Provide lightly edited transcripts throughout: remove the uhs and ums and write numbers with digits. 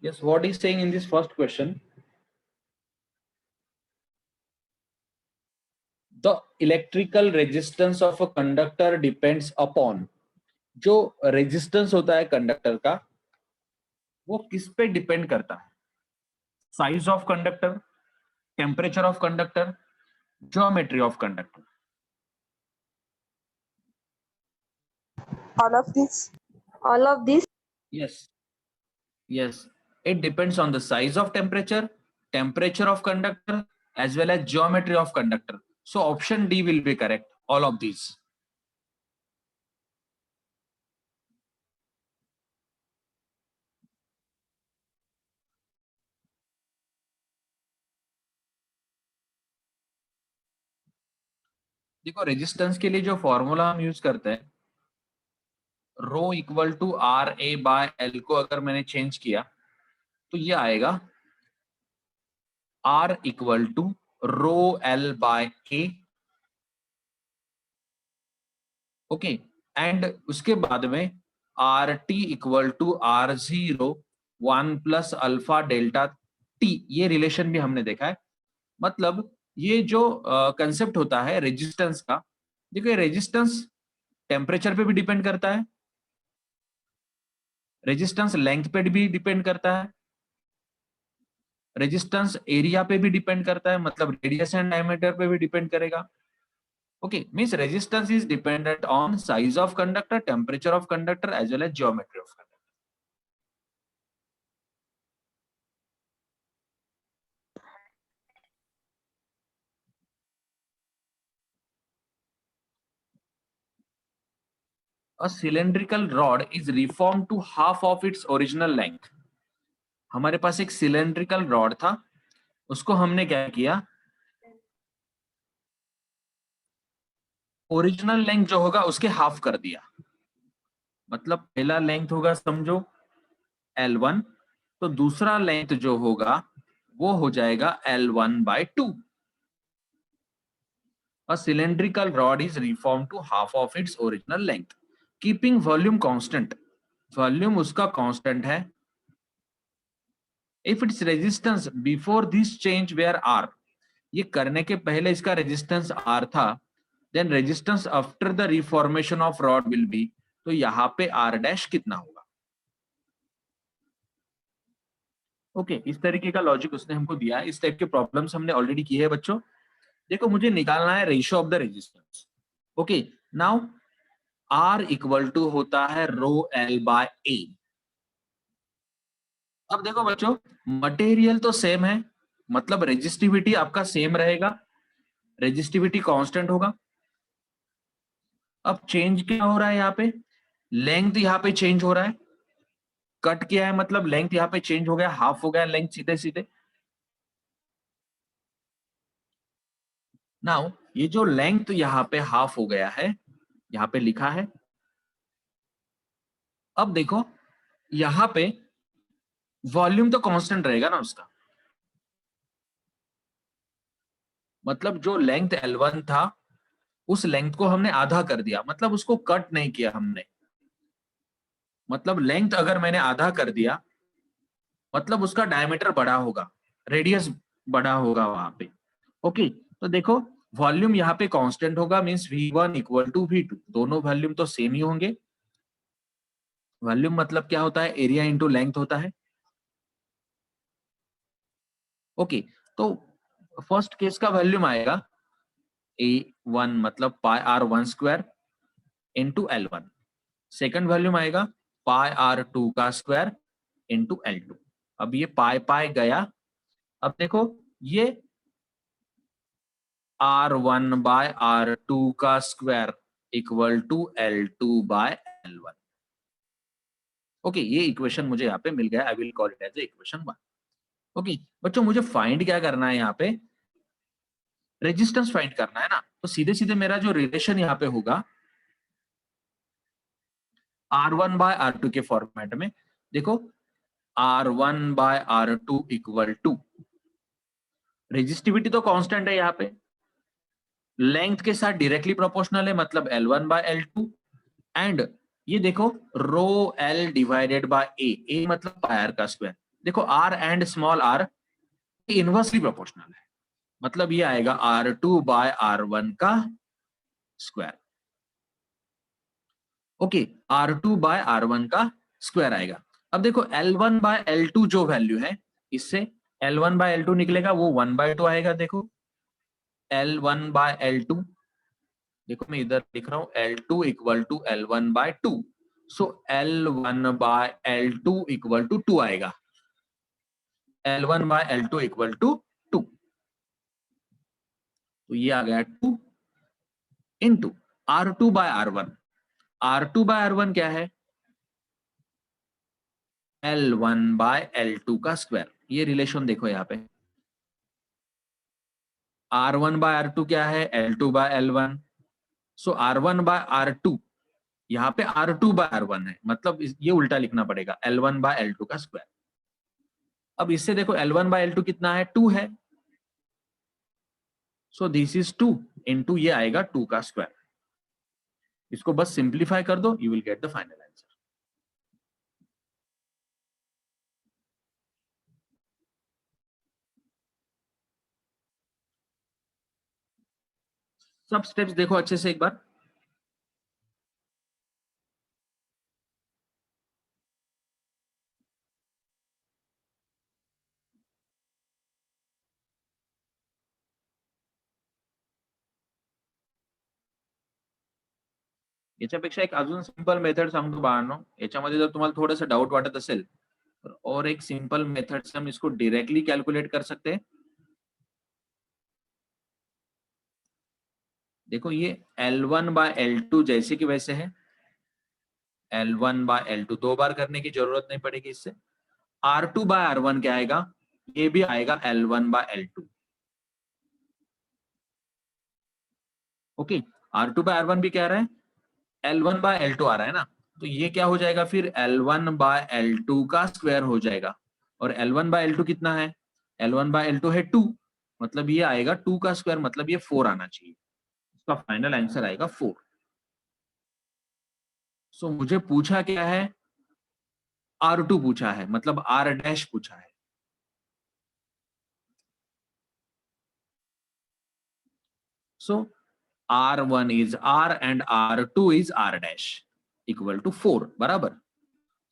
Yes, what is saying in this first question? The electrical resistance of a conductor depends upon. जो resistance होता है conductor का वो किस पे डिपेंड करता है? Size of conductor, temperature of conductor, geometry of conductor. All of this. All of this. Yes. Yes. It depends on the size of temperature, temperature of conductor, as well as geometry of conductor. So option D will be correct. All of these. देखो resistance के लिए जो formula हम use करते हैं, rho equal to R A by L को अगर मैंने चेंज किया तो ये आएगा R equal to rho L by A. Okay, and उसके बाद में R T equal to R zero 1 plus alpha delta T. ये रिलेशन भी हमने देखा है. मतलब ये जो कंसेप्ट होता है रेजिस्टेंस का, देखो ये रेजिस्टेंस टेम्परेचर पे भी डिपेंड करता है, रेजिस्टेंस लेंथ पे भी डिपेंड करता है, रेजिस्टेंस एरिया पे भी डिपेंड करता है, मतलब रेडियस एंड डायमीटर पे भी डिपेंड करेगा. Okay, means resistance is dependent on size of conductor, temperature of conductor as well as geometry of conductor. A cylindrical rod is reformed to half of its original length. हमारे पास एक cylindrical rod था, उसको हमने क्या किया, original length जो होगा उसके हाफ कर दिया. मतलब पहला लेंथ होगा समझो L1, तो दूसरा लेंथ जो होगा वो हो जाएगा L1/2. A cylindrical rod is reformed to half of its original length, keeping volume constant. Volume उसका कांस्टेंट है. If its resistance before this change were R, ये करने के पहले इसका रेजिस्टेंस R था, then resistance after the reformation of rod will be, तो यहाँ पे R डैश कितना होगा. ओके, इस तरीके का लॉजिक उसने हमको दिया है. इस टाइप के प्रॉब्लम्स हमने ऑलरेडी किए हैं बच्चों. देखो मुझे निकालना है ratio of the resistance. Okay, now R equal to होता है रो एल बाय ए. अब देखो बच्चों मटेरियल तो सेम है, मतलब रेजिस्टिविटी आपका सेम रहेगा, रेजिस्टिविटी कांस्टेंट होगा. अब चेंज क्या हो रहा है यहाँ पे, लेंथ यहाँ पे चेंज हो रहा है. कट किया है मतलब लेंथ यहाँ पे चेंज हो गया, हाफ हो गया लेंथ सीधे सीधे. नाउ ये जो लेंथ यहाँ पे हाफ हो गया है, यहाँ पे लिखा है. अब देखो यहाँ पे वॉल्यूम तो कांस्टेंट रहेगा ना उसका, मतलब जो लेंथ L1 था उस लेंथ को हमने आधा कर दिया, मतलब उसको कट नहीं किया हमने. मतलब लेंथ अगर मैंने आधा कर दिया मतलब उसका डायमीटर बड़ा होगा, रेडियस बड़ा होगा वहां पे. ओके, तो देखो वॉल्यूम यहाँ पे कांस्टेंट होगा, means V1 equal to V2. दोनों वॉल्यूम तो सेम ही होंगे. वॉल्यूम मतलब क्या होता है, एरिया इंटू लेंथ होता है. ओके, तो फर्स्ट केस का वॉल्यूम आएगा A1 मतलब पाई R1 square into L1. Second volume आएगा पाई R2 का स्क्वायर इंटू L2. अब ये पाई पाई गया. अब देखो ये R1 बाय R2 का square equal to L2 by L1. Okay, ये इक्वेशन मुझे यहाँ पे मिल गया. I will call it as equation 1. Okay बच्चों, मुझे फाइंड क्या करना है, यहाँ पे रेजिस्टेंस फाइंड करना है ना. तो सीधे सीधे मेरा जो रिलेशन यहाँ पे होगा R1 बाय R2 के फॉर्मेट में. देखो R1 by R2 equal to, resistivity तो कांस्टेंट है यहाँ पे, लेंथ के साथ डायरेक्टली प्रोपोर्शनल है, मतलब L1 बाय L2. एंड ये देखो rho L divided by A, A मतलब पाई R का स्क्वायर. देखो R and small R inversely proportional है, मतलब ये आएगा R2 बाय R1 का square. Okay, R2 bye R1 का स्क्वायर आएगा। अब देखो L1 बाय L2 जो वैल्यू है, इससे L1 बाय L2 निकलेगा, वो 1/2 आएगा। देखो L1 बाय L2, देखो मैं इधर लिख रहा हूं L2 equal to L1 by 2, so L1 by L2 equal to 2 आएगा। L1 by L2 equal to 2, तो ये आ गया 2 into R2 bye R1। R2 bye R1 क्या है? L1 बाय L2 का स्क्वायर। ये रिलेशन देखो यहाँ पे, R1 बाय R2 क्या है? L2 by L1। So R1 by R2, यहाँ पे R2 बाय R1 है, मतलब ये उल्टा लिखना पड़ेगा, L1 बाय L2 का स्क्वायर। अब इससे देखो L1 बाय L2 कितना है? 2 है, सो दिस इज 2 इंटू ये आएगा 2 का स्क्वायर। इसको बस सिंप्लीफाई कर दो, you will get the final answer. सब स्टेप्स देखो अच्छे से एक बार। याच्यापेक्षा एक अजून सिंपल मेथड सांगतो बाळांनो, याच्यामध्ये जर तुम्हाला थोडंसं डाउट वाटत असेल तर और एक सिंपल मेथड से हम इसको डायरेक्टली कैलकुलेट कर सकते हैं। देखो ये L1 बाय L2 जैसे कि वैसे है, L1 बाय L2 दो बार करने की जरूरत नहीं पड़ेगी इससे। R2 बाय R1 क्या आएगा? ये भी आएगा L1 by L2। Okay, R2 bye R1 भी कह रहा है, L1 बाय L2 आ रहा है ना, तो ये क्या हो जाएगा फिर? L1 बाय L2 का स्क्वायर हो जाएगा। और L1 बाय L2 कितना है? L1 बाय L2 है 2, मतलब ये आएगा 2 का स्क्वायर, मतलब ये 4 आना चाहिए। इसका फाइनल आंसर आएगा 4। सो मुझे पूछा क्या है? R2 पूछा है, मतलब R डैश पूछा है। So R1 is R and R2 is R dash equal to 4 बराबर।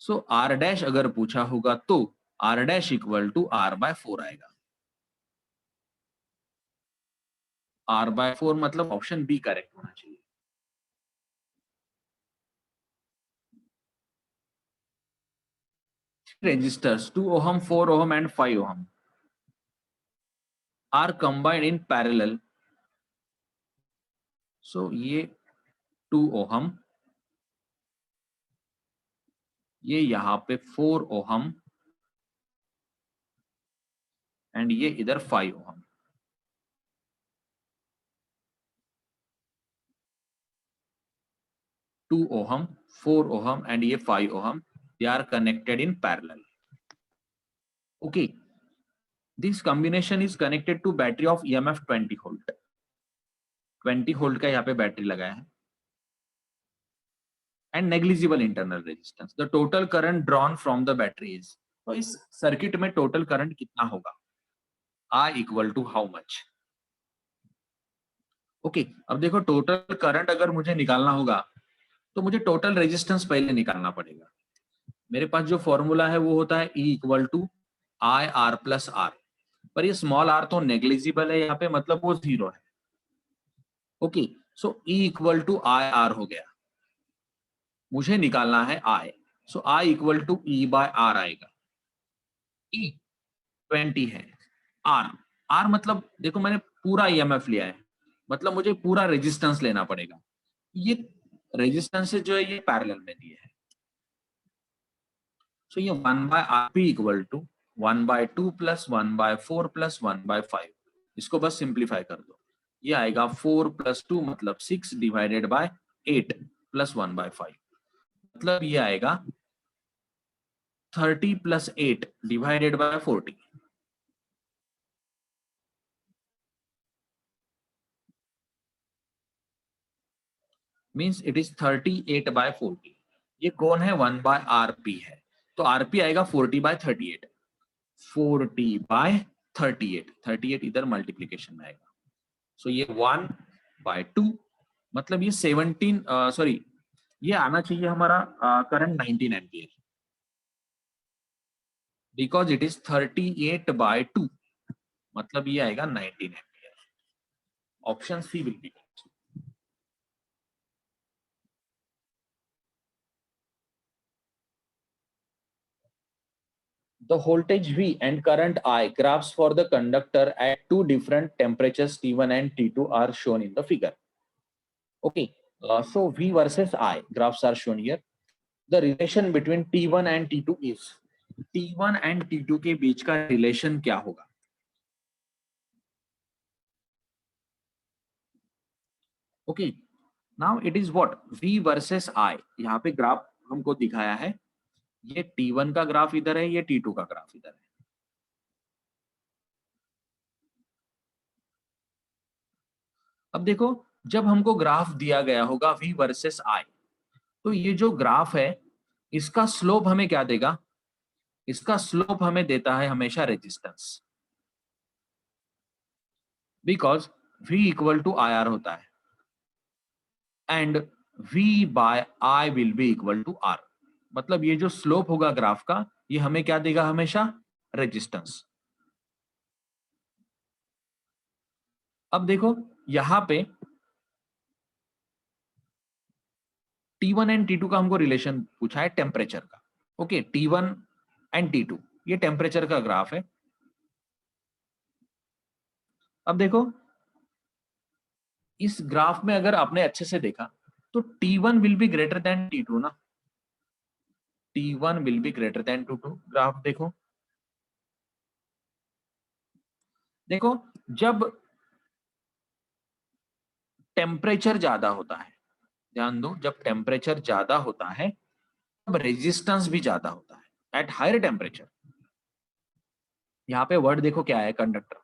सो R डैश अगर पूछा होगा तो R dash equal to R by 4 आएगा। R बाय 4 मतलब ऑप्शन बी करेक्ट होना चाहिए। Resistors 2 ohm, 4 ohm and 5 ohm are combined in parallel. So ये 2 ohm, ये यहाँ पे 4 ohm एंड ये इधर 5 ohm। Two ohm, 4 ohm and ये 5 ohm, they are connected in parallel. Okay, this combination is connected to battery of EMF 20 volt। 20 volt का यहाँ पे बैटरी लगाया है and negligible internal resistance। The total current drawn from the battery is, तो इस circuit में total current कितना होगा? I equal to how much. Okay, अब देखो टोटल करंट अगर मुझे निकालना होगा तो मुझे टोटल रेजिस्टेंस पहले निकालना पड़ेगा। मेरे पास जो फॉर्मूला है वो होता है E equal to I R plus R, पर ये स्मॉल आर तो नेग्लिजिबल है यहाँ पे, मतलब वो 0 है। Okay, so E equal to I R हो गया, मुझे निकालना है I, so I equal to E by R आएगा। E 20 है, R मतलब देखो मैंने पूरा EMF लिया है, मतलब मुझे पूरा रेजिस्टेंस लेना पड़ेगा। ये रेजिस्टेंस जो है ये पैरेलल में दिए है, सो ये 1 by R P equal to 1/2 plus 1/4 plus 1/5। इसको बस सिंप्लीफाई कर दो, ये आएगा 4 प्लस 2 मतलब 6 डिवाइडेड बाय 8 प्लस 1/5, मतलब ये आएगा 30 plus 8 divided by 40। Means it is 38/40। ये कौन है? 1/RP है, तो RP आएगा 40/38। 4t/38, 38 इधर मल्टीप्लीकेशन में आएगा। सो ये 1/2, मतलब ये 17, सॉरी ये आना चाहिए हमारा current 19 ampere, because it is 38/2, मतलब ये आएगा 19 ampere. Option C will be. The voltage V and current I graphs for the conductor at two different temperatures T1 and T2 are shown in the figure. Okay, so V versus I graphs are shown here. The relation between T1 and T2 is, T1 and T2 के बीच का relation क्या होगा? Okay, now it is what? V versus I. यहाँ पे graph हमको दिखाया है, ये T1 का ग्राफ इधर है, ये T2 का ग्राफ इधर है। अब देखो, जब हमको ग्राफ दिया गया होगा V वर्सेस I, तो ये जो ग्राफ है इसका स्लोप हमें क्या देगा? इसका स्लोप हमें देता है हमेशा resistance, because V equal to IR होता है and V by I will be equal to R। मतलब ये जो स्लोप होगा ग्राफ का, ये हमें क्या देगा? हमेशा रेजिस्टेंस। अब देखो यहां पे T1 एंड T2 का हमको रिलेशन पूछा है टेम्परेचर का। ओके, T1 एंड T2 ये टेम्परेचर का ग्राफ है। अब देखो इस ग्राफ में अगर आपने अच्छे से देखा तो T1 will be greater than T2 ना, T1 will be greater than T2। Graph देखो, देखो जब टेम्परेचर ज्यादा होता है, ध्यान दो, जब टेम्परेचर ज्यादा होता है तब रेजिस्टेंस भी ज्यादा होता है एट हायर टेम्परेचर। यहाँ पे वर्ड देखो क्या है? कंडक्टर।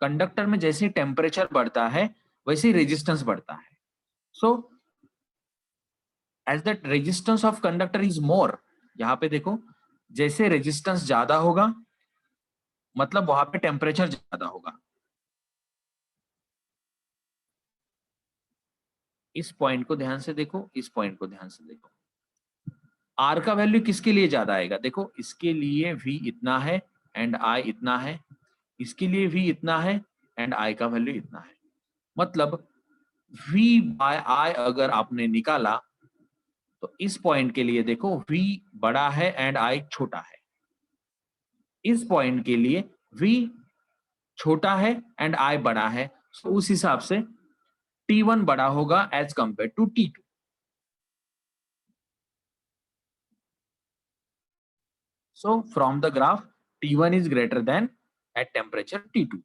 कंडक्टर में जैसे टेम्परेचर बढ़ता है वैसे ही रेजिस्टेंस बढ़ता है। So as that resistance of conductor is more, यहाँ पे देखो जैसे रेजिस्टेंस ज्यादा होगा मतलब वहां पे टेम्परेचर ज्यादा होगा। इस पॉइंट को ध्यान से देखो, इस पॉइंट को ध्यान से देखो। आर का वैल्यू किसके लिए ज्यादा आएगा? देखो इसके लिए V इतना है एंड I इतना है, इसके लिए V इतना है एंड I का वैल्यू इतना है। मतलब V बाय I अगर आपने निकाला तो इस पॉइंट के लिए देखो V बड़ा है एंड I छोटा है। इस पॉइंट के लिए V छोटा है एंड I बड़ा है, तो उस हिसाब से T1 बड़ा होगा as compare to T2। So from the graph T1 is greater than at temperature T2।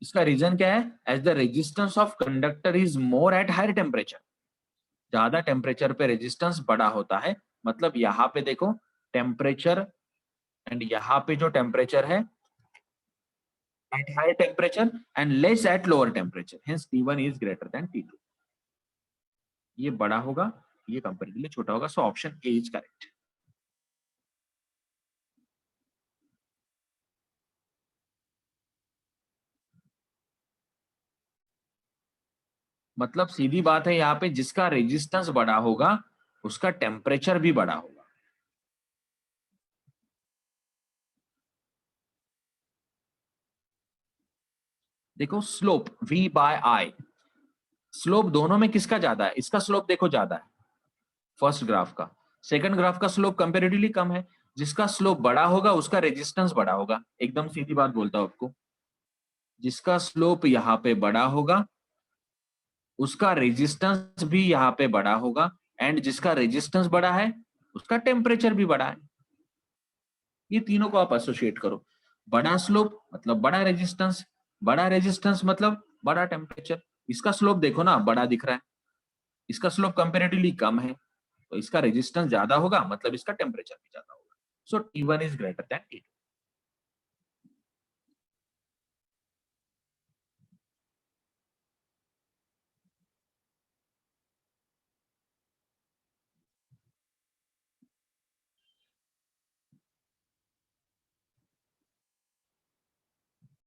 इसका रीजन क्या है? As the resistance of conductor is more at higher temperature. ज्यादा टेम्परेचर पे रेजिस्टेंस बड़ा होता है, मतलब यहाँ पे देखो टेम्परेचर एंड यहाँ पे जो टेम्परेचर है at higher temperature and less at lower temperature, hence T1 is greater than T2। ये बड़ा होगा, ये कंपेरेटिवली छोटा होगा। So option A is correct. मतलब सीधी बात है, यहाँ पे जिसका रेजिस्टेंस बड़ा होगा उसका टेम्परेचर भी बड़ा होगा। देखो slope V by I, slope दोनों में किसका ज्यादा है? इसका स्लोप देखो ज्यादा है फर्स्ट ग्राफ का, सेकंड ग्राफ का स्लोप कंपैरेटिवली कम है। जिसका स्लोप बड़ा होगा उसका रेजिस्टेंस बड़ा होगा। एकदम सीधी बात बोलता हूं आपको, जिसका स्लोप यहाँ पे बड़ा होगा उसका रेजिस्टेंस भी यहाँ पे बड़ा होगा एंड जिसका रेजिस्टेंस बड़ा है उसका टेम्परेचर भी बड़ा है। ये तीनों को आप एसोसिएट करो, बड़ा स्लोप मतलब बड़ा रेजिस्टेंस मतलब बड़ा टेम्परेचर। इसका स्लोप देखो ना बड़ा दिख रहा है, इसका स्लोप कंपैरेटिवली कम है, तो इसका रेजिस्टेंस ज्यादा होगा मतलब इसका टेम्परेचर भी ज्यादा होगा। सो T1 is greater than T2।